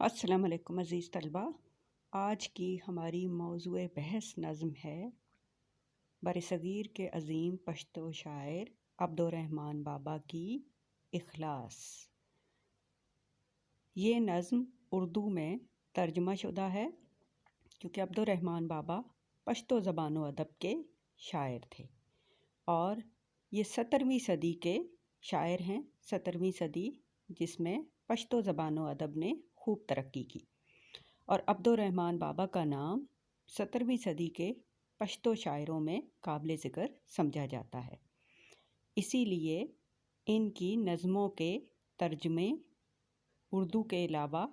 السلام علیکم عزیز طلبہ، آج کی ہماری موضوع بحث نظم ہے برصغیر کے عظیم پشتو شاعر عبدالرحمن بابا کی اخلاص۔ یہ نظم اردو میں ترجمہ شدہ ہے کیونکہ عبدالرحمن بابا پشتو زبان و ادب کے شاعر تھے اور یہ 17ویں صدی کے شاعر ہیں۔ 17ویں صدی جس میں پشتو زبان و ادب نے خوب ترقی کی، اور عبدالرحمن بابا کا نام 17ویں صدی کے پشتو شاعروں میں قابل ذکر سمجھا جاتا ہے۔ اسی لیے ان کی نظموں کے ترجمے اردو کے علاوہ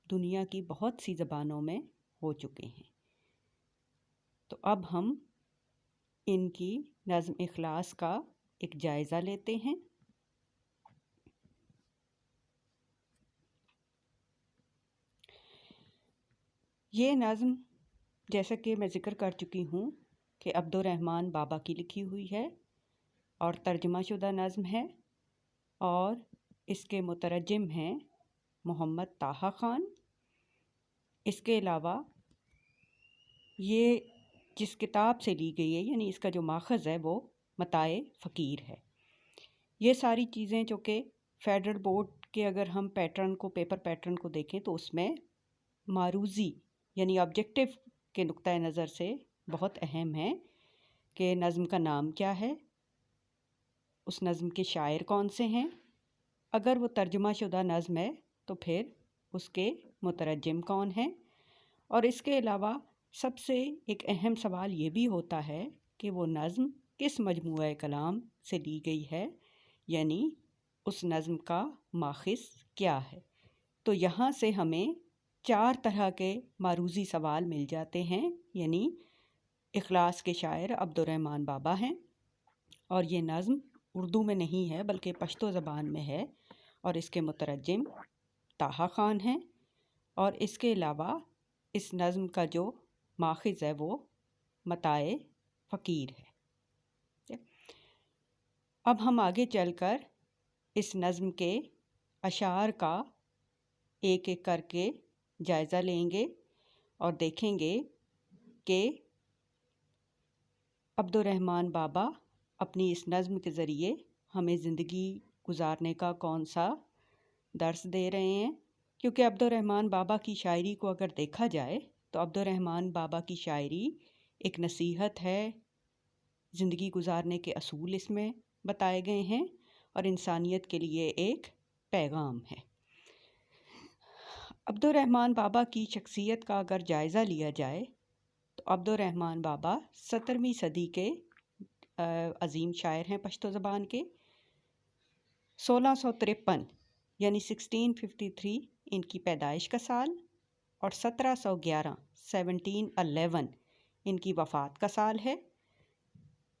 دنیا کی بہت سی زبانوں میں ہو چکے ہیں۔ تو اب ہم ان کی نظم اخلاص کا ایک جائزہ لیتے ہیں۔ یہ نظم جیسا کہ میں ذکر کر چکی ہوں کہ عبدالرحمن بابا کی لکھی ہوئی ہے اور ترجمہ شدہ نظم ہے، اور اس کے مترجم ہیں محمد طٰہٰ خان۔ اس کے علاوہ یہ جس کتاب سے لی گئی ہے، یعنی اس کا جو ماخذ ہے وہ متاع فقیر ہے۔ یہ ساری چیزیں جو کہ فیڈرل بورڈ کے اگر ہم پیٹرن کو پیپر پیٹرن کو دیکھیں تو اس میں معروضی یعنی آبجیکٹو کے نقطۂ نظر سے بہت اہم ہے کہ نظم کا نام کیا ہے، اس نظم کے شاعر کون سے ہیں، اگر وہ ترجمہ شدہ نظم ہے تو پھر اس کے مترجم کون ہیں، اور اس کے علاوہ سب سے ایک اہم سوال یہ بھی ہوتا ہے کہ وہ نظم کس مجموعہ کلام سے لی گئی ہے، یعنی اس نظم کا ماخذ کیا ہے۔ تو یہاں سے ہمیں 4 طرح کے معروضی سوال مل جاتے ہیں، یعنی اخلاص کے شاعر عبدالرحمن بابا ہیں، اور یہ نظم اردو میں نہیں ہے بلکہ پشتو زبان میں ہے، اور اس کے مترجم طٰہٰ خان ہیں، اور اس کے علاوہ اس نظم کا جو ماخذ ہے وہ متاع فقیر ہے۔ اب ہم آگے چل کر اس نظم کے اشعار کا ایک ایک کر کے جائزہ لیں گے اور دیکھیں گے کہ عبدالرحمن بابا اپنی اس نظم کے ذریعے ہمیں زندگی گزارنے کا کون سا درس دے رہے ہیں، کیونکہ عبدالرحمن بابا کی شاعری کو اگر دیکھا جائے تو عبدالرحمن بابا کی شاعری ایک نصیحت ہے، زندگی گزارنے کے اصول اس میں بتائے گئے ہیں، اور انسانیت کے لیے ایک پیغام ہے۔ عبدالرحمن بابا کی شخصیت کا اگر جائزہ لیا جائے تو عبدالرحمن بابا 17ویں صدی کے عظیم شاعر ہیں پشتو زبان کے۔ 1653 یعنی 1653 ان کی پیدائش کا سال، اور 1711 ان کی وفات کا سال ہے۔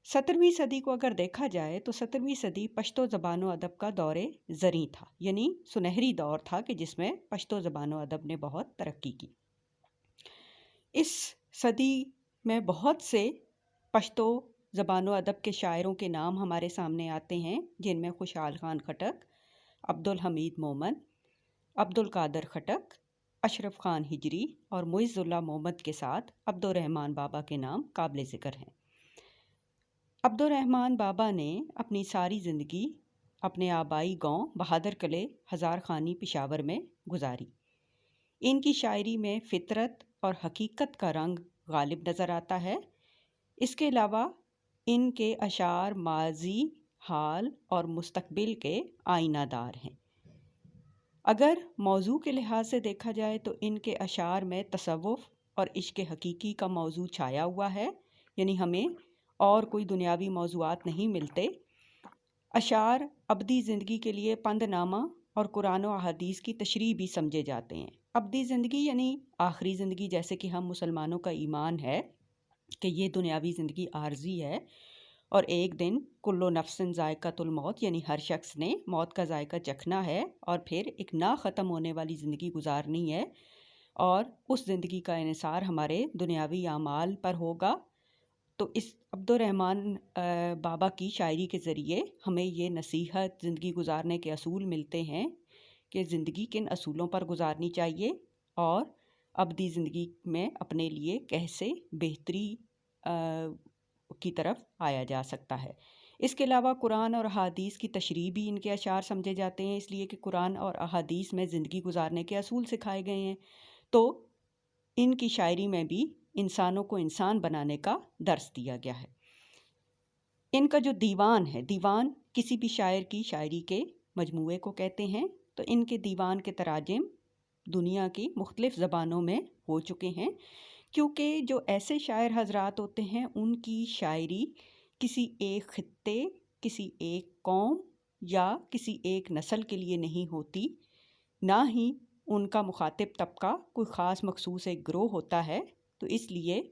17ویں صدی کو اگر دیکھا جائے تو 17ویں صدی پشتو زبان و ادب کا دور زریں تھا، یعنی سنہری دور تھا کہ جس میں پشتو زبان و ادب نے بہت ترقی کی۔ اس صدی میں بہت سے پشتو زبان و ادب کے شاعروں کے نام ہمارے سامنے آتے ہیں، جن میں خوشحال خان خٹک، عبدالحمید مومن، عبدالقادر خٹک، اشرف خان ہجری اور معز اللہ محمد کے ساتھ عبدالرحمن بابا کے نام قابل ذکر ہیں۔ عبدالرحمن بابا نے اپنی ساری زندگی اپنے آبائی گاؤں بہادر کلے ہزار خانی پشاور میں گزاری۔ ان کی شاعری میں فطرت اور حقیقت کا رنگ غالب نظر آتا ہے۔ اس کے علاوہ ان کے اشعار ماضی، حال اور مستقبل کے آئینہ دار ہیں۔ اگر موضوع کے لحاظ سے دیکھا جائے تو ان کے اشعار میں تصوف اور عشق حقیقی کا موضوع چھایا ہوا ہے، یعنی ہمیں اور کوئی دنیاوی موضوعات نہیں ملتے۔ اشعار ابدی زندگی کے لیے پند نامہ اور قرآن و احادیث کی تشریح بھی سمجھے جاتے ہیں۔ ابدی زندگی یعنی آخری زندگی، جیسے کہ ہم مسلمانوں کا ایمان ہے کہ یہ دنیاوی زندگی عارضی ہے، اور ایک دن کل نفس ذائقۃ الموت، یعنی ہر شخص نے موت کا ذائقہ چکھنا ہے اور پھر ایک نہ ختم ہونے والی زندگی گزارنی ہے، اور اس زندگی کا انحصار ہمارے دنیاوی اعمال پر ہوگا۔ تو اس عبدالرحمن بابا کی شاعری کے ذریعے ہمیں یہ نصیحت، زندگی گزارنے کے اصول ملتے ہیں کہ زندگی کن اصولوں پر گزارنی چاہیے اور ابدی زندگی میں اپنے لیے کیسے بہتری کی طرف آیا جا سکتا ہے۔ اس کے علاوہ قرآن اور احادیث کی تشریح بھی ان کے اشعار سمجھے جاتے ہیں، اس لیے کہ قرآن اور احادیث میں زندگی گزارنے کے اصول سکھائے گئے ہیں، تو ان کی شاعری میں بھی انسانوں کو انسان بنانے کا درس دیا گیا ہے۔ ان کا جو دیوان ہے، دیوان کسی بھی شاعر کی شاعری کے مجموعے کو کہتے ہیں، تو ان کے دیوان کے تراجم دنیا کی مختلف زبانوں میں ہو چکے ہیں، کیونکہ جو ایسے شاعر حضرات ہوتے ہیں ان کی شاعری کسی ایک خطے، کسی ایک قوم یا کسی ایک نسل کے لیے نہیں ہوتی، نہ ہی ان کا مخاطب طبقہ کوئی خاص مخصوص ایک گروہ ہوتا ہے، تو اس لیے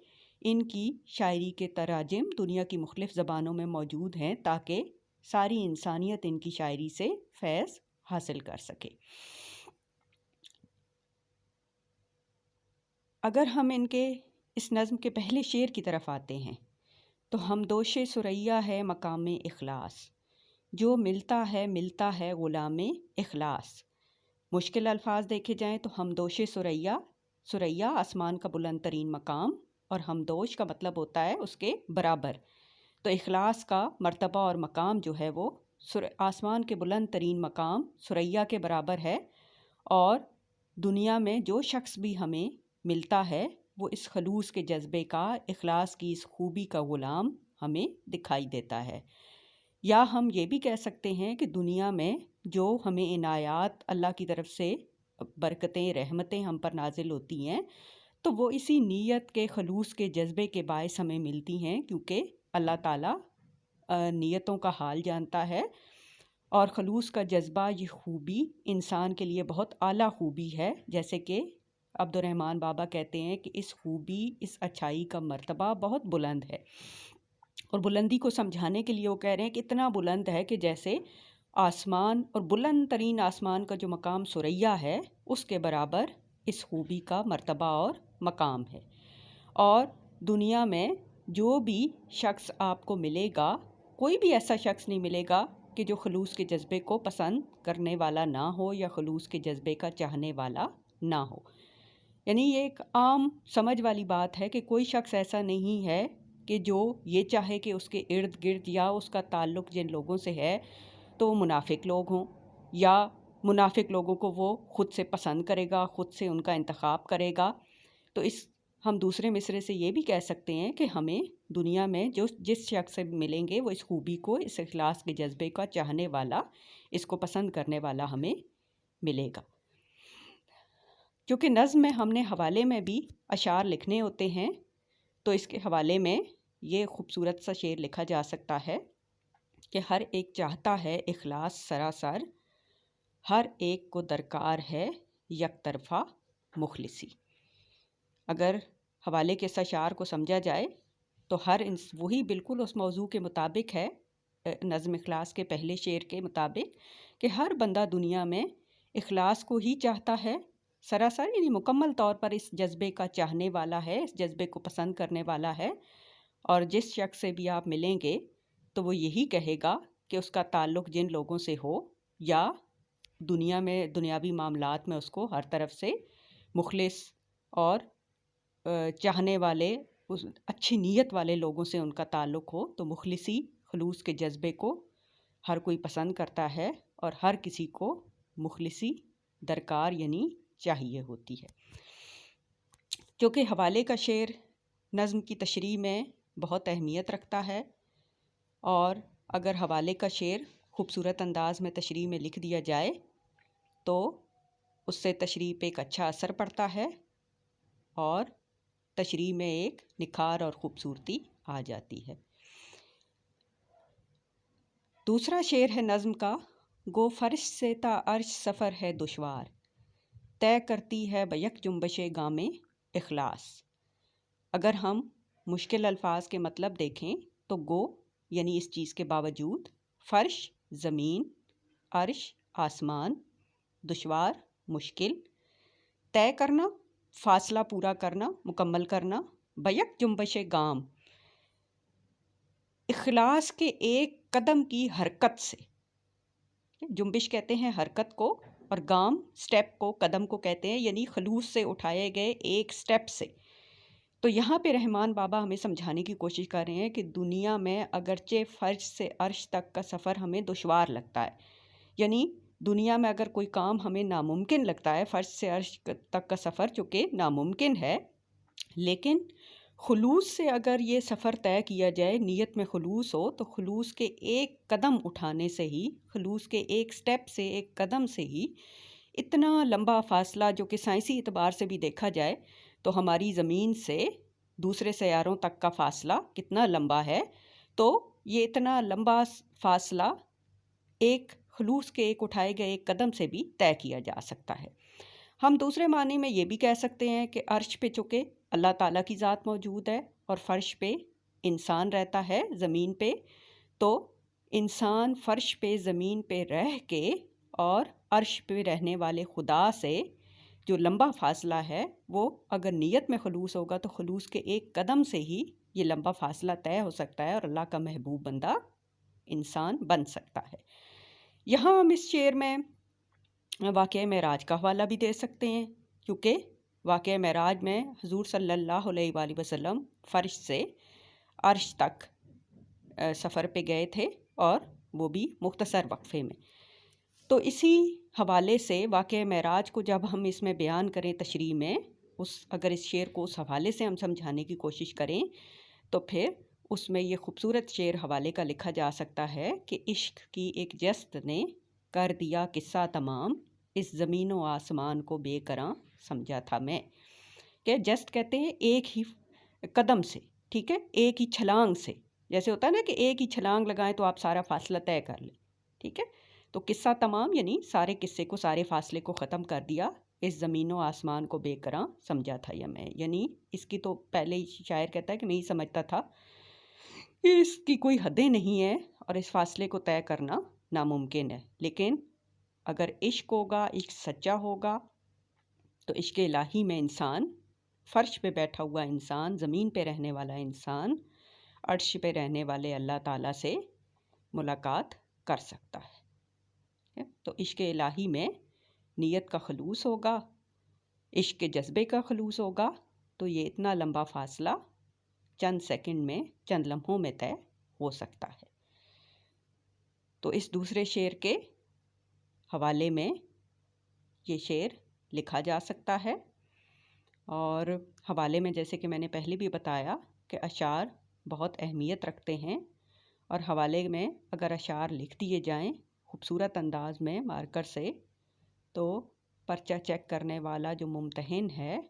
ان کی شاعری کے تراجم دنیا کی مختلف زبانوں میں موجود ہیں تاکہ ساری انسانیت ان کی شاعری سے فیض حاصل کر سکے۔ اگر ہم ان کے اس نظم کے پہلے شعر کی طرف آتے ہیں تو ہمدوش ثریا ہے مقام اخلاص، جو ملتا ہے غلام اخلاص۔ مشکل الفاظ دیکھے جائیں تو ہمدوش ثریا، ثریا آسمان کا بلند ترین مقام، اور ہمدوش کا مطلب ہوتا ہے اس کے برابر، تو اخلاص کا مرتبہ اور مقام جو ہے وہ آسمان کے بلند ترین مقام ثریا کے برابر ہے، اور دنیا میں جو شخص بھی ہمیں ملتا ہے وہ اس خلوص کے جذبے کا، اخلاص کی اس خوبی کا غلام ہمیں دکھائی دیتا ہے۔ یا ہم یہ بھی کہہ سکتے ہیں کہ دنیا میں جو ہمیں عنایات اللہ کی طرف سے برکتیں، رحمتیں ہم پر نازل ہوتی ہیں، تو وہ اسی نیت کے، خلوص کے جذبے کے باعث ہمیں ملتی ہیں، کیونکہ اللہ تعالیٰ نیتوں کا حال جانتا ہے، اور خلوص کا جذبہ، یہ خوبی انسان کے لیے بہت اعلیٰ خوبی ہے، جیسے کہ عبد الرحمن بابا کہتے ہیں کہ اس خوبی، اس اچھائی کا مرتبہ بہت بلند ہے، اور بلندی کو سمجھانے کے لیے وہ کہہ رہے ہیں کہ اتنا بلند ہے کہ جیسے آسمان، اور بلند ترین آسمان کا جو مقام ثریا ہے اس کے برابر اس خوبی کا مرتبہ اور مقام ہے۔ اور دنیا میں جو بھی شخص آپ کو ملے گا، کوئی بھی ایسا شخص نہیں ملے گا کہ جو خلوص کے جذبے کو پسند کرنے والا نہ ہو یا خلوص کے جذبے کا چاہنے والا نہ ہو۔ یعنی یہ ایک عام سمجھ والی بات ہے کہ کوئی شخص ایسا نہیں ہے کہ جو یہ چاہے کہ اس کے ارد گرد یا اس کا تعلق جن لوگوں سے ہے تو وہ منافق لوگ ہوں، یا منافق لوگوں کو وہ خود سے پسند کرے گا، خود سے ان کا انتخاب کرے گا۔ تو ہم دوسرے مصرے سے یہ بھی کہہ سکتے ہیں کہ ہمیں دنیا میں جس شخص سے ملیں گے وہ اس خوبی کو، اس اخلاص کے جذبے کا چاہنے والا، اس کو پسند کرنے والا ہمیں ملے گا۔ کیونکہ نظم میں ہم نے حوالے میں بھی اشعار لکھنے ہوتے ہیں، تو اس کے حوالے میں یہ خوبصورت سا شعر لکھا جا سکتا ہے کہ ہر ایک چاہتا ہے اخلاص سراسر، ہر ایک کو درکار ہے یک طرفہ مخلصی۔ اگر حوالے کے اس اشعار کو سمجھا جائے تو وہی بالکل اس موضوع کے مطابق ہے، نظم اخلاص کے پہلے شعر کے مطابق، کہ ہر بندہ دنیا میں اخلاص کو ہی چاہتا ہے سراسر، یعنی مکمل طور پر اس جذبے کا چاہنے والا ہے، اس جذبے کو پسند کرنے والا ہے، اور جس شخص سے بھی آپ ملیں گے تو وہ یہی کہے گا کہ اس کا تعلق جن لوگوں سے ہو یا دنیا میں دنیاوی معاملات میں اس کو ہر طرف سے مخلص اور چاہنے والے، اس اچھی نیت والے لوگوں سے ان کا تعلق ہو، تو مخلصی، خلوص کے جذبے کو ہر کوئی پسند کرتا ہے، اور ہر کسی کو مخلصی درکار یعنی چاہیے ہوتی ہے۔ کیونکہ حوالے کا شعر نظم کی تشریح میں بہت اہمیت رکھتا ہے، اور اگر حوالے کا شعر خوبصورت انداز میں تشریح میں لکھ دیا جائے تو اس سے تشریح پہ ایک اچھا اثر پڑتا ہے، اور تشریح میں ایک نکھار اور خوبصورتی آ جاتی ہے۔ دوسرا شعر ہے نظم کا، گو فرش سے تا عرش سفر ہے دشوار، طے کرتی ہے بیک جنبش گام اخلاص۔ اگر ہم مشکل الفاظ کے مطلب دیکھیں تو گو یعنی اس چیز کے باوجود، فرش زمین، عرش آسمان، دشوار مشکل، طے کرنا فاصلہ پورا کرنا، مکمل کرنا، بیک جنبش گام اخلاص کے ایک قدم کی حرکت سے، جنبش کہتے ہیں حرکت کو، اور گام سٹیپ کو، قدم کو کہتے ہیں، یعنی خلوص سے اٹھائے گئے ایک سٹیپ سے۔ تو یہاں پہ رحمان بابا ہمیں سمجھانے کی کوشش کر رہے ہیں کہ دنیا میں اگرچہ فرش سے عرش تک کا سفر ہمیں دشوار لگتا ہے، یعنی دنیا میں اگر کوئی کام ہمیں ناممکن لگتا ہے، فرش سے عرش تک کا سفر چونکہ ناممکن ہے، لیکن خلوص سے اگر یہ سفر طے کیا جائے، نیت میں خلوص ہو، تو خلوص کے ایک قدم اٹھانے سے ہی، خلوص کے ایک سٹیپ سے، ایک قدم سے ہی اتنا لمبا فاصلہ، جو کہ سائنسی اعتبار سے بھی دیکھا جائے تو ہماری زمین سے دوسرے سیاروں تک کا فاصلہ کتنا لمبا ہے، تو یہ اتنا لمبا فاصلہ ایک خلوص کے ایک اٹھائے گئے ایک قدم سے بھی طے کیا جا سکتا ہے۔ ہم دوسرے معنی میں یہ بھی کہہ سکتے ہیں کہ عرش پہ چونکہ اللہ تعالیٰ کی ذات موجود ہے اور فرش پہ انسان رہتا ہے، زمین پہ، تو انسان فرش پہ، زمین پہ رہ کے اور عرش پہ رہنے والے خدا سے جو لمبا فاصلہ ہے، وہ اگر نیت میں خلوص ہوگا تو خلوص کے ایک قدم سے ہی یہ لمبا فاصلہ طے ہو سکتا ہے اور اللہ کا محبوب بندہ انسان بن سکتا ہے۔ یہاں ہم اس شعر میں واقعہ معراج کا حوالہ بھی دے سکتے ہیں، کیونکہ واقعہ معراج میں حضور صلی اللہ علیہ وآلہ وسلم فرش سے عرش تک سفر پہ گئے تھے، اور وہ بھی مختصر وقفے میں۔ تو اسی حوالے سے واقعہ معراج کو جب ہم اس میں بیان کریں تشریح میں، اگر اس شعر کو اس حوالے سے ہم سمجھانے کی کوشش کریں، تو پھر اس میں یہ خوبصورت شعر حوالے کا لکھا جا سکتا ہے کہ عشق کی ایک جست نے کر دیا قصہ تمام، اس زمین و آسمان کو بے قراں سمجھا تھا میں۔ کہ جست کہتے ہیں ایک ہی قدم سے، ٹھیک ہے، ایک ہی چھلانگ سے، جیسے ہوتا ہے نا کہ ایک ہی چھلانگ لگائیں تو آپ سارا فاصلہ طے کر لیں، ٹھیک ہے۔ تو قصہ تمام یعنی سارے قصے کو، سارے فاصلے کو ختم کر دیا، اس زمین و آسمان کو بے قراں سمجھا تھا یا میں، یعنی اس کی تو پہلے ہی شاعر کہتا ہے کہ میں ہی سمجھتا تھا کہ اس کی کوئی حدیں نہیں ہیں اور اس فاصلے کو طے کرنا ناممکن ہے، لیکن اگر عشق ہوگا، عشق سچا ہوگا، تو عشق الہی میں انسان، فرش پہ بیٹھا ہوا انسان، زمین پہ رہنے والا انسان، عرش پہ رہنے والے اللہ تعالیٰ سے ملاقات کر سکتا ہے۔ تو عشق الہی میں نیت کا خلوص ہوگا، عشق کے جذبے کا خلوص ہوگا، تو یہ اتنا لمبا فاصلہ چند سیکنڈ میں، چند لمحوں میں طے ہو سکتا ہے۔ تو اس دوسرے شعر کے حوالے میں یہ شعر لکھا جا سکتا ہے، اور حوالے میں جیسے کہ میں نے پہلے بھی بتایا کہ اشعار بہت اہمیت رکھتے ہیں، اور حوالے میں اگر اشعار لکھ دیے جائیں خوبصورت انداز میں مارکر سے، تو پرچہ چیک کرنے والا جو ممتحن ہے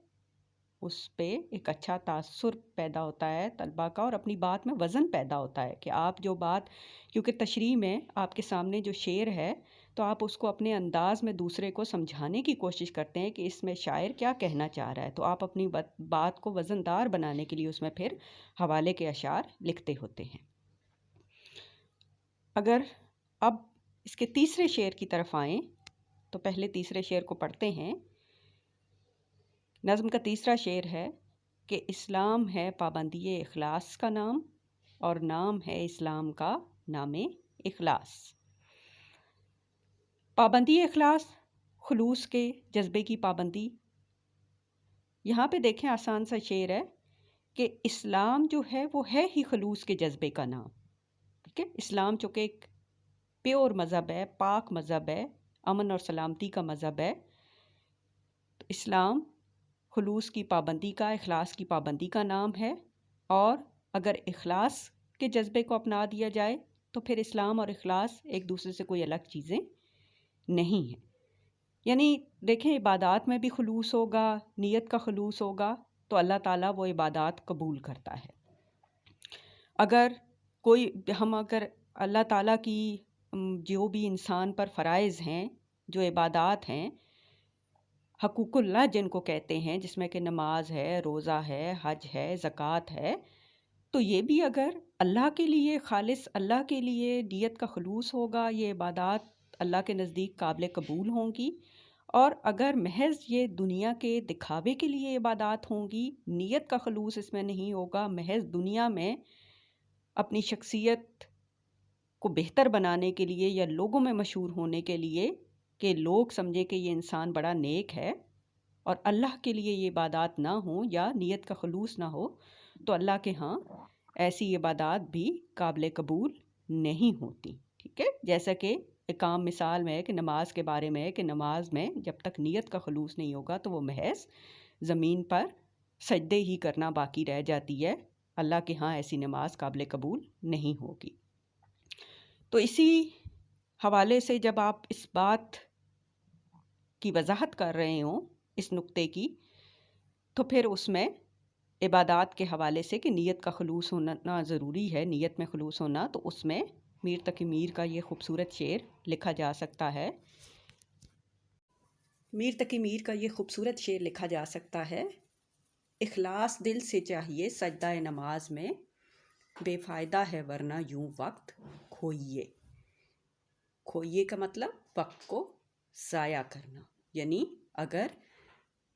اس پہ ایک اچھا تاثر پیدا ہوتا ہے طلباء کا، اور اپنی بات میں وزن پیدا ہوتا ہے کہ آپ جو بات، کیونکہ تشریح میں آپ کے سامنے جو شعر ہے تو آپ اس کو اپنے انداز میں دوسرے کو سمجھانے کی کوشش کرتے ہیں کہ اس میں شاعر کیا کہنا چاہ رہا ہے، تو آپ اپنی بات کو وزن دار بنانے کے لیے اس میں پھر حوالے کے اشعار لکھتے ہوتے ہیں۔ اگر اب اس کے تیسرے شعر کی طرف آئیں تو پہلے تیسرے شعر کو پڑھتے ہیں۔ نظم کا تیسرا شعر ہے کہ اسلام ہے پابندی اخلاص کا نام، اور نام ہے اسلام کا نام اخلاص۔ پابندی اخلاص، خلوص کے جذبے کی پابندی۔ یہاں پہ دیکھیں آسان سا شعر ہے کہ اسلام جو ہے وہ ہے ہی خلوص کے جذبے کا نام، ٹھیک ہے۔ اسلام چونکہ ایک پیور مذہب ہے، پاک مذہب ہے، امن اور سلامتی کا مذہب ہے، تو اسلام خلوص کی پابندی کا، اخلاص کی پابندی کا نام ہے، اور اگر اخلاص کے جذبے کو اپنا دیا جائے تو پھر اسلام اور اخلاص ایک دوسرے سے کوئی الگ چیزیں نہیں ہیں۔ یعنی دیکھیں عبادات میں بھی خلوص ہوگا، نیت کا خلوص ہوگا تو اللہ تعالیٰ وہ عبادات قبول کرتا ہے۔ اگر اللہ تعالیٰ کی جو بھی انسان پر فرائض ہیں، جو عبادات ہیں، حقوق اللہ جن کو کہتے ہیں، جس میں کہ نماز ہے، روزہ ہے، حج ہے، زکوٰۃ ہے، تو یہ بھی اگر اللہ کے لیے، خالص اللہ کے لیے نیت کا خلوص ہوگا، یہ عبادات اللہ کے نزدیک قابل قبول ہوں گی۔ اور اگر محض یہ دنیا کے دکھاوے کے لیے عبادات ہوں گی، نیت کا خلوص اس میں نہیں ہوگا، محض دنیا میں اپنی شخصیت کو بہتر بنانے کے لیے یا لوگوں میں مشہور ہونے کے لیے کہ لوگ سمجھیں کہ یہ انسان بڑا نیک ہے اور اللہ کے لیے یہ عبادات نہ ہوں یا نیت کا خلوص نہ ہو تو اللہ کے ہاں ایسی عبادات بھی قابل قبول نہیں ہوتی. ٹھیک ہے، جیسا کہ ایک عام مثال میں ہے کہ نماز کے بارے میں ہے کہ نماز میں جب تک نیت کا خلوص نہیں ہوگا تو وہ محض زمین پر سجدے ہی کرنا باقی رہ جاتی ہے. اللہ کے ہاں ایسی نماز قابل قبول نہیں ہوگی. تو اسی حوالے سے جب آپ اس بات کی وضاحت کر رہے ہوں اس نقطے کی، تو پھر اس میں عبادات کے حوالے سے کہ نیت کا خلوص ہونا ضروری ہے، نیت میں خلوص ہونا، تو اس میں میر تقی میر کا یہ خوبصورت شعر لکھا جا سکتا ہے. میر تقی میر کا یہ خوبصورت شعر لکھا جا سکتا ہے: اخلاص دل سے چاہیے سجدہ نماز میں، بے فائدہ ہے ورنہ یوں وقت کھوئیے. کھوئیے کا مطلب وقت کو ضائع کرنا، یعنی اگر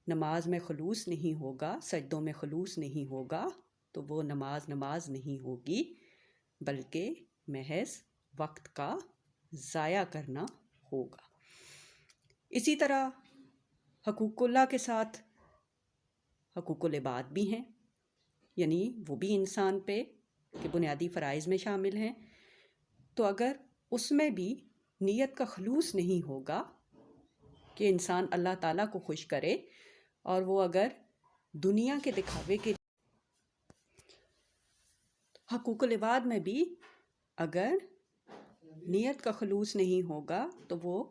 نماز میں خلوص نہیں ہوگا، سجدوں میں خلوص نہیں ہوگا تو وہ نماز نہیں ہوگی بلکہ محض وقت کا ضائع کرنا ہوگا. اسی طرح حقوق اللہ کے ساتھ حقوق العباد بھی ہیں، یعنی وہ بھی انسان پہ کہ بنیادی فرائض میں شامل ہیں. تو اگر اس میں بھی نیت کا خلوص نہیں ہوگا کہ انسان اللہ تعالیٰ کو خوش کرے، اور وہ اگر دنیا کے دکھاوے کے حقوق العباد میں بھی اگر نیت کا خلوص نہیں ہوگا تو وہ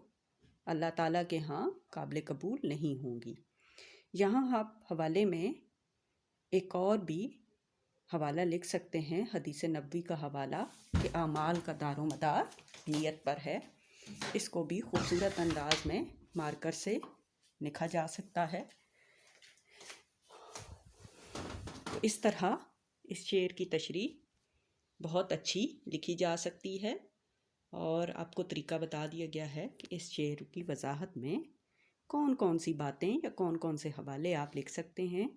اللہ تعالیٰ کے ہاں قابل قبول نہیں ہوں گی. یہاں آپ حوالے میں ایک اور بھی حوالہ لکھ سکتے ہیں، حدیث نبوی کا حوالہ کہ اعمال کا دار و مدار نیت پر ہے. اس کو بھی خوبصورت انداز میں مارکر سے لکھا جا سکتا ہے. تو اس طرح اس شعر کی تشریح بہت اچھی لکھی جا سکتی ہے، اور آپ کو طریقہ بتا دیا گیا ہے کہ اس شعر کی وضاحت میں کون کون سی باتیں یا کون کون سے حوالے آپ لکھ سکتے ہیں،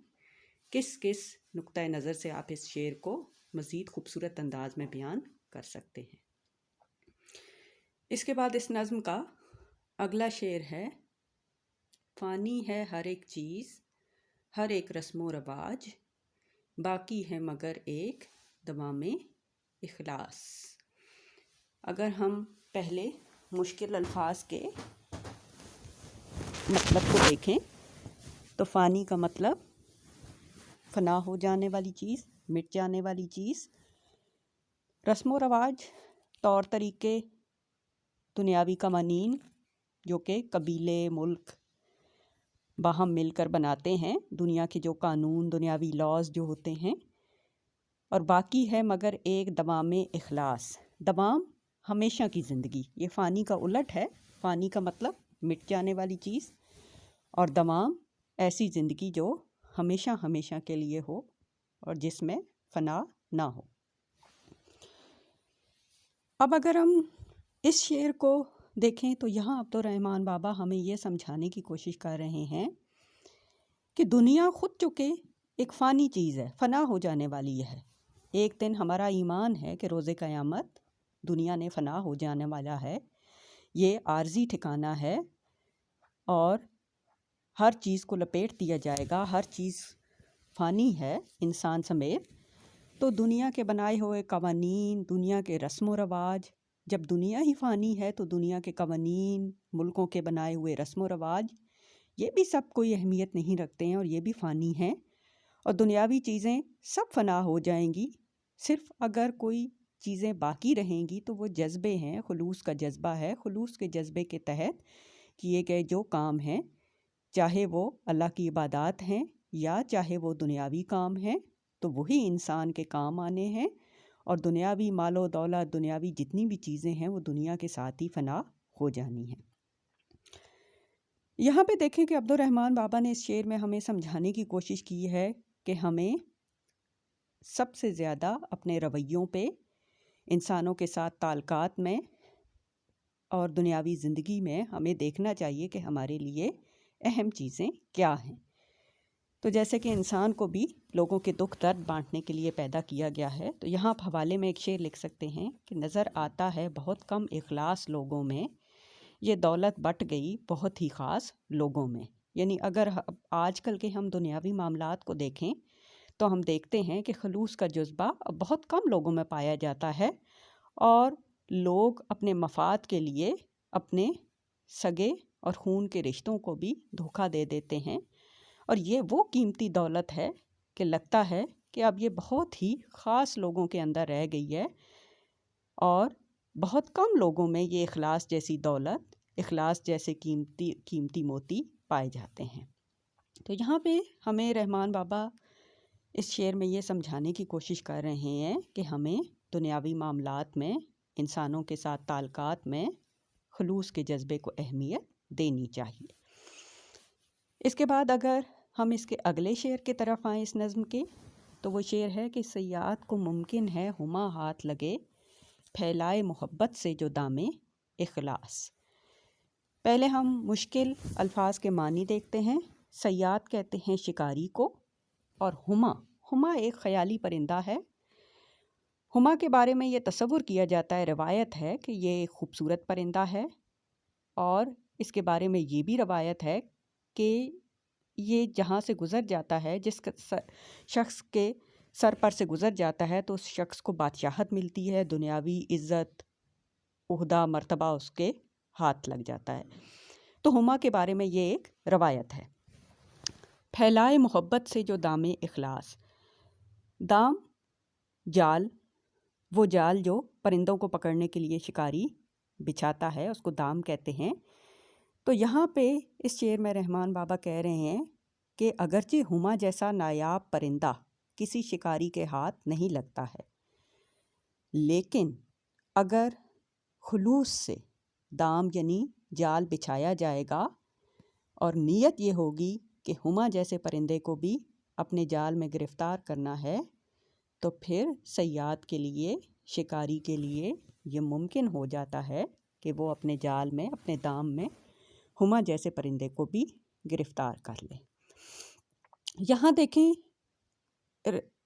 کس کس نقطۂ نظر سے آپ اس شعر کو مزید خوبصورت انداز میں بیان کر سکتے ہیں. اس کے بعد اس نظم کا اگلا شعر ہے: فانی ہے ہر ایک چیز، ہر ایک رسم و رواج، باقی ہے مگر ایک دوام اخلاص. اگر ہم پہلے مشکل الفاظ کے مطلب کو دیکھیں تو فانی کا مطلب فنا ہو جانے والی چیز، مٹ جانے والی چیز. رسم و رواج، طور طریقے، دنیاوی قوانین جو کہ قبیلے، ملک باہم مل کر بناتے ہیں، دنیا کے جو قانون، دنیاوی لاز جو ہوتے ہیں. اور باقی ہے مگر ایک دوام اخلاص، دوام ہمیشہ کی زندگی. یہ فانی کا الٹ ہے. فانی کا مطلب مٹ جانے والی چیز، اور دوام ایسی زندگی جو ہمیشہ ہمیشہ کے لیے ہو اور جس میں فنا نہ ہو. اب اگر ہم اس شعر کو دیکھیں تو یہاں عبدالرحمن بابا ہمیں یہ سمجھانے کی کوشش کر رہے ہیں کہ دنیا خود چونکہ ایک فانی چیز ہے، فنا ہو جانے والی ہے. ایک دن ہمارا ایمان ہے کہ روز قیامت دنیا نے فنا ہو جانے والا ہے، یہ عارضی ٹھکانہ ہے اور ہر چیز کو لپیٹ دیا جائے گا، ہر چیز فانی ہے انسان سمیت. تو دنیا کے بنائے ہوئے قوانین، دنیا کے رسم و رواج، جب دنیا ہی فانی ہے تو دنیا کے قوانین، ملکوں کے بنائے ہوئے رسم و رواج، یہ بھی سب کوئی اہمیت نہیں رکھتے ہیں اور یہ بھی فانی ہیں. اور دنیاوی چیزیں سب فنا ہو جائیں گی. صرف اگر کوئی چیزیں باقی رہیں گی تو وہ جذبے ہیں، خلوص کا جذبہ ہے. خلوص کے جذبے کے تحت کیے گئے جو کام ہیں، چاہے وہ اللہ کی عبادات ہیں یا چاہے وہ دنیاوی کام ہیں، تو وہی انسان کے کام آنے ہیں. اور دنیاوی مال و دولت، دنیاوی جتنی بھی چیزیں ہیں وہ دنیا کے ساتھ ہی فنا ہو جانی ہیں. یہاں پہ دیکھیں کہ عبدالرحمن بابا نے اس شعر میں ہمیں سمجھانے کی کوشش کی ہے کہ ہمیں سب سے زیادہ اپنے رویوں پہ، انسانوں کے ساتھ تعلقات میں اور دنیاوی زندگی میں ہمیں دیکھنا چاہیے کہ ہمارے لیے اہم چیزیں کیا ہیں. تو جیسے کہ انسان کو بھی لوگوں کے دکھ درد بانٹنے کے لیے پیدا کیا گیا ہے، تو یہاں آپ حوالے میں ایک شعر لکھ سکتے ہیں کہ نظر آتا ہے بہت کم اخلاص لوگوں میں، یہ دولت بٹ گئی بہت ہی خاص لوگوں میں. یعنی اگر آج کل کے ہم دنیاوی معاملات کو دیکھیں تو ہم دیکھتے ہیں کہ خلوص کا جذبہ بہت کم لوگوں میں پایا جاتا ہے، اور لوگ اپنے مفاد کے لیے اپنے سگے اور خون کے رشتوں کو بھی دھوکہ دے دیتے ہیں. اور یہ وہ قیمتی دولت ہے کہ لگتا ہے کہ اب یہ بہت ہی خاص لوگوں کے اندر رہ گئی ہے، اور بہت کم لوگوں میں یہ اخلاص جیسی دولت، اخلاص جیسے قیمتی موتی پائے جاتے ہیں. تو یہاں پہ ہمیں رحمان بابا اس شعر میں یہ سمجھانے کی کوشش کر رہے ہیں کہ ہمیں دنیاوی معاملات میں، انسانوں کے ساتھ تعلقات میں خلوص کے جذبے کو اہمیت دینی چاہیے. اس کے بعد اگر ہم اس کے اگلے شعر کی طرف آئیں اس نظم کے، تو وہ شعر ہے کہ صیاد کو ممکن ہے ہما ہاتھ لگے، پھیلائے محبت سے جو دامِ اخلاص. پہلے ہم مشکل الفاظ کے معنی دیکھتے ہیں. صیاد کہتے ہیں شکاری کو، اور ہما ایک خیالی پرندہ ہے. ہما کے بارے میں یہ تصور کیا جاتا ہے، روایت ہے کہ یہ ایک خوبصورت پرندہ ہے، اور اس کے بارے میں یہ بھی روایت ہے کہ یہ جہاں سے گزر جاتا ہے، جس شخص کے سر پر سے گزر جاتا ہے، تو اس شخص کو بادشاہت ملتی ہے، دنیاوی عزت، عہدہ، مرتبہ اس کے ہاتھ لگ جاتا ہے. تو ہما کے بارے میں یہ ایک روایت ہے. پھیلائے محبت سے جو دام اخلاص. دام جال، وہ جال جو پرندوں کو پکڑنے کے لیے شکاری بچھاتا ہے، اس کو دام کہتے ہیں. تو یہاں پہ اس شعر میں رحمان بابا کہہ رہے ہیں کہ اگرچہ ہما جیسا نایاب پرندہ کسی شکاری کے ہاتھ نہیں لگتا ہے، لیکن اگر خلوص سے دام یعنی جال بچھایا جائے گا، اور نیت یہ ہوگی کہ ہما جیسے پرندے کو بھی اپنے جال میں گرفتار کرنا ہے، تو پھر صیاد کے لیے، شکاری کے لیے یہ ممکن ہو جاتا ہے کہ وہ اپنے جال میں، اپنے دام میں ہما جیسے پرندے کو بھی گرفتار کر لے. یہاں دیکھیں،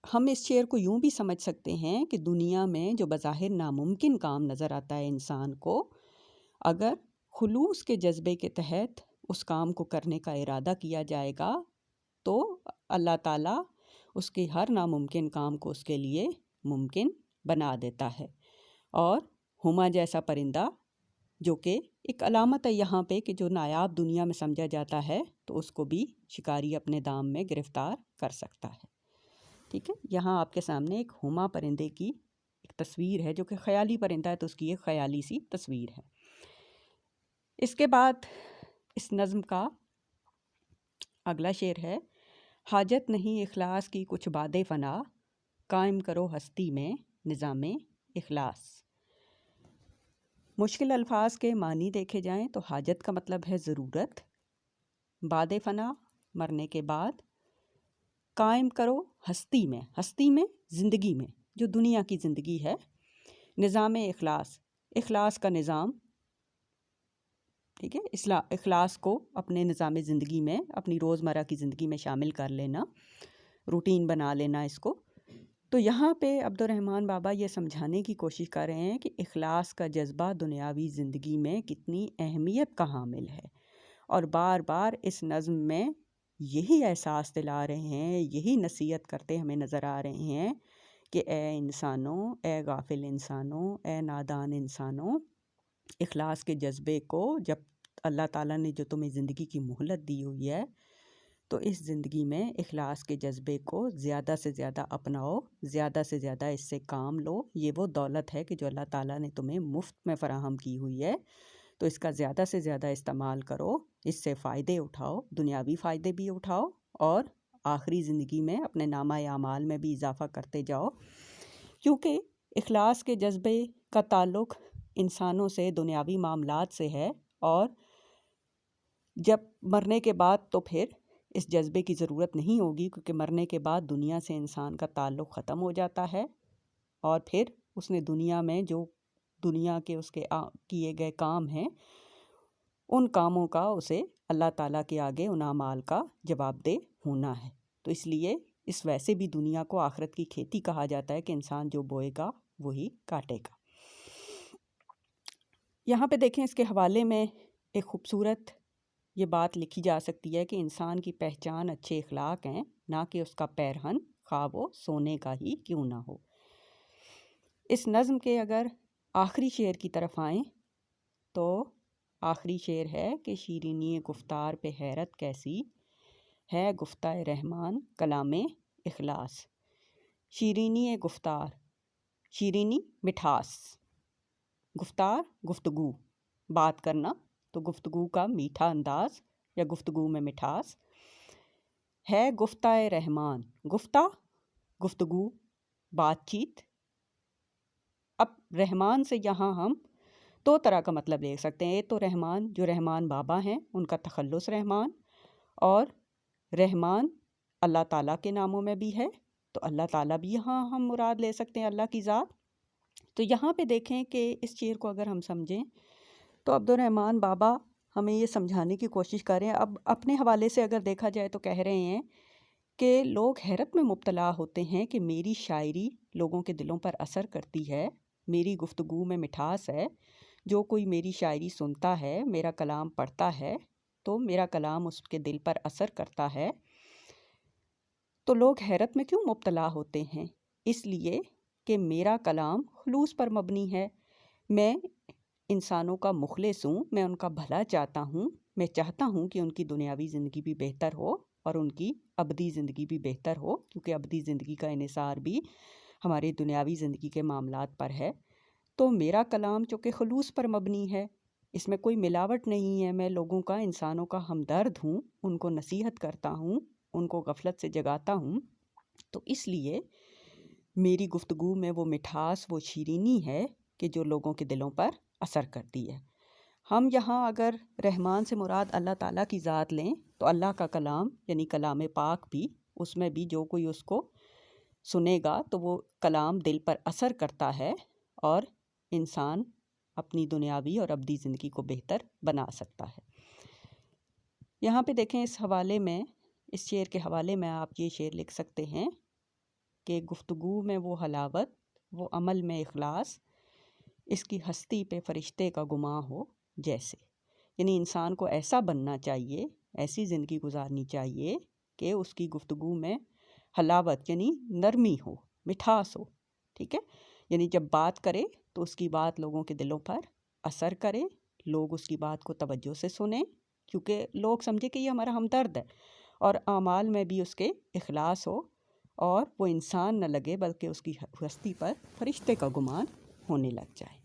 ہم اس شعر کو یوں بھی سمجھ سکتے ہیں کہ دنیا میں جو بظاہر ناممکن کام نظر آتا ہے انسان کو، اگر خلوص کے جذبے کے تحت اس کام کو کرنے کا ارادہ کیا جائے گا، تو اللہ تعالیٰ اس کے ہر ناممکن کام کو اس کے لیے ممکن بنا دیتا ہے. اور ہما جیسا پرندہ، جو کہ ایک علامت ہے یہاں پہ کہ جو نایاب دنیا میں سمجھا جاتا ہے، تو اس کو بھی شکاری اپنے دام میں گرفتار کر سکتا ہے. ٹھیک ہے، یہاں آپ کے سامنے ایک ہما پرندے کی ایک تصویر ہے، جو کہ خیالی پرندہ ہے، تو اس کی ایک خیالی سی تصویر ہے. اس کے بعد اس نظم کا اگلا شعر ہے، حاجت نہیں اخلاص کی کچھ باد فنا، قائم کرو ہستی میں نظام اخلاص. مشکل الفاظ کے معنی دیکھے جائیں تو حاجت کا مطلب ہے ضرورت، باد فنا مرنے کے بعد، قائم کرو ہستی میں، ہستی میں زندگی میں، جو دنیا کی زندگی ہے، نظام اخلاص، اخلاص کا نظام. ٹھیک ہے، اخلاص کو اپنے نظام زندگی میں، اپنی روزمرہ کی زندگی میں شامل کر لینا، روٹین بنا لینا اس کو. تو یہاں پہ عبد الرحمن بابا یہ سمجھانے کی کوشش کر رہے ہیں کہ اخلاص کا جذبہ دنیاوی زندگی میں کتنی اہمیت کا حامل ہے، اور بار بار اس نظم میں یہی احساس دلا رہے ہیں، یہی نصیحت کرتے ہمیں نظر آ رہے ہیں کہ اے انسانوں، اے غافل انسانوں، اے نادان انسانوں، اخلاص کے جذبے کو، جب اللہ تعالیٰ نے جو تمہیں زندگی کی مہلت دی ہوئی ہے، تو اس زندگی میں اخلاص کے جذبے کو زیادہ سے زیادہ اپناؤ، زیادہ سے زیادہ اس سے کام لو. یہ وہ دولت ہے کہ جو اللہ تعالیٰ نے تمہیں مفت میں فراہم کی ہوئی ہے، تو اس کا زیادہ سے زیادہ استعمال کرو، اس سے فائدے اٹھاؤ، دنیاوی فائدے بھی اٹھاؤ، اور آخری زندگی میں اپنے نامہ اعمال میں بھی اضافہ کرتے جاؤ. کیونکہ اخلاص کے جذبے کا تعلق انسانوں سے، دنیاوی معاملات سے ہے، اور جب مرنے کے بعد تو پھر اس جذبے کی ضرورت نہیں ہوگی، کیونکہ مرنے کے بعد دنیا سے انسان کا تعلق ختم ہو جاتا ہے، اور پھر اس نے دنیا میں جو دنیا کے اس کے کیے گئے کام ہیں، ان کاموں کا اسے اللہ تعالیٰ کے آگے ان اعمال کا جواب دہ ہونا ہے. تو اس لیے اس ویسے بھی دنیا کو آخرت کی کھیتی کہا جاتا ہے کہ انسان جو بوئے گا وہی کاٹے گا. یہاں پہ دیکھیں، اس کے حوالے میں ایک خوبصورت یہ بات لکھی جا سکتی ہے کہ انسان کی پہچان اچھے اخلاق ہیں، نہ کہ اس کا پیرہن، خواہ وہ سونے کا ہی کیوں نہ ہو۔ اس نظم کے اگر آخری شعر کی طرف آئیں تو آخری شعر ہے کہ شیرینی گفتار پہ حیرت کیسی ہے گفتہ رحمان کلام اخلاص۔ شیرینی گفتار، شیرینی مٹھاس، گفتار گفتگو، بات کرنا، تو گفتگو کا میٹھا انداز یا گفتگو میں مٹھاس ہے گفتہ رحمان۔ گفتہ گفتگو، بات چیت۔ اب رحمان سے یہاں ہم دو طرح کا مطلب لے سکتے ہیں۔ ایک تو رحمان جو رحمان بابا ہیں، ان کا تخلص رحمان، اور رحمان اللہ تعالیٰ کے ناموں میں بھی ہے، تو اللہ تعالیٰ بھی یہاں ہم مراد لے سکتے ہیں، اللہ کی ذات۔ تو یہاں پہ دیکھیں کہ اس شعر کو اگر ہم سمجھیں تو عبدالرحمن بابا ہمیں یہ سمجھانے کی کوشش کر رہے ہیں۔ اب اپنے حوالے سے اگر دیکھا جائے تو کہہ رہے ہیں کہ لوگ حیرت میں مبتلا ہوتے ہیں کہ میری شاعری لوگوں کے دلوں پر اثر کرتی ہے، میری گفتگو میں مٹھاس ہے، جو کوئی میری شاعری سنتا ہے، میرا کلام پڑھتا ہے تو میرا کلام اس کے دل پر اثر کرتا ہے۔ تو لوگ حیرت میں کیوں مبتلا ہوتے ہیں؟ اس لیے کہ میرا کلام خلوص پر مبنی ہے، میں انسانوں کا مخلص ہوں، میں ان کا بھلا چاہتا ہوں، میں چاہتا ہوں کہ ان کی دنیاوی زندگی بھی بہتر ہو اور ان کی ابدی زندگی بھی بہتر ہو، کیونکہ ابدی زندگی کا انحصار بھی ہماری دنیاوی زندگی کے معاملات پر ہے۔ تو میرا کلام چونکہ خلوص پر مبنی ہے، اس میں کوئی ملاوٹ نہیں ہے، میں لوگوں کا، انسانوں کا ہمدرد ہوں، ان کو نصیحت کرتا ہوں، ان کو غفلت سے جگاتا ہوں، تو اس لیے میری گفتگو میں وہ مٹھاس، وہ شیرینی ہے کہ جو لوگوں کے دلوں پر اثر کرتی ہے۔ ہم یہاں اگر رحمان سے مراد اللہ تعالیٰ کی ذات لیں تو اللہ کا کلام یعنی کلام پاک بھی، اس میں بھی جو کوئی اس کو سنے گا تو وہ کلام دل پر اثر کرتا ہے اور انسان اپنی دنیاوی اور ابدی زندگی کو بہتر بنا سکتا ہے۔ یہاں پہ دیکھیں اس حوالے میں، اس شعر کے حوالے میں آپ یہ شعر لکھ سکتے ہیں کہ گفتگو میں وہ حلاوت، وہ عمل میں اخلاص، اس کی ہستی پہ فرشتے کا گماں ہو جیسے۔ یعنی انسان کو ایسا بننا چاہیے، ایسی زندگی گزارنی چاہیے کہ اس کی گفتگو میں حلاوت یعنی نرمی ہو، مٹھاس ہو، ٹھیک ہے؟ یعنی جب بات کرے تو اس کی بات لوگوں کے دلوں پر اثر کرے، لوگ اس کی بات کو توجہ سے سنیں، کیونکہ لوگ سمجھے کہ یہ ہمارا ہمدرد ہے، اور اعمال میں بھی اس کے اخلاص ہو اور وہ انسان نہ لگے بلکہ اس کی ہستی پر فرشتے کا گمان ہونے لگ جائے۔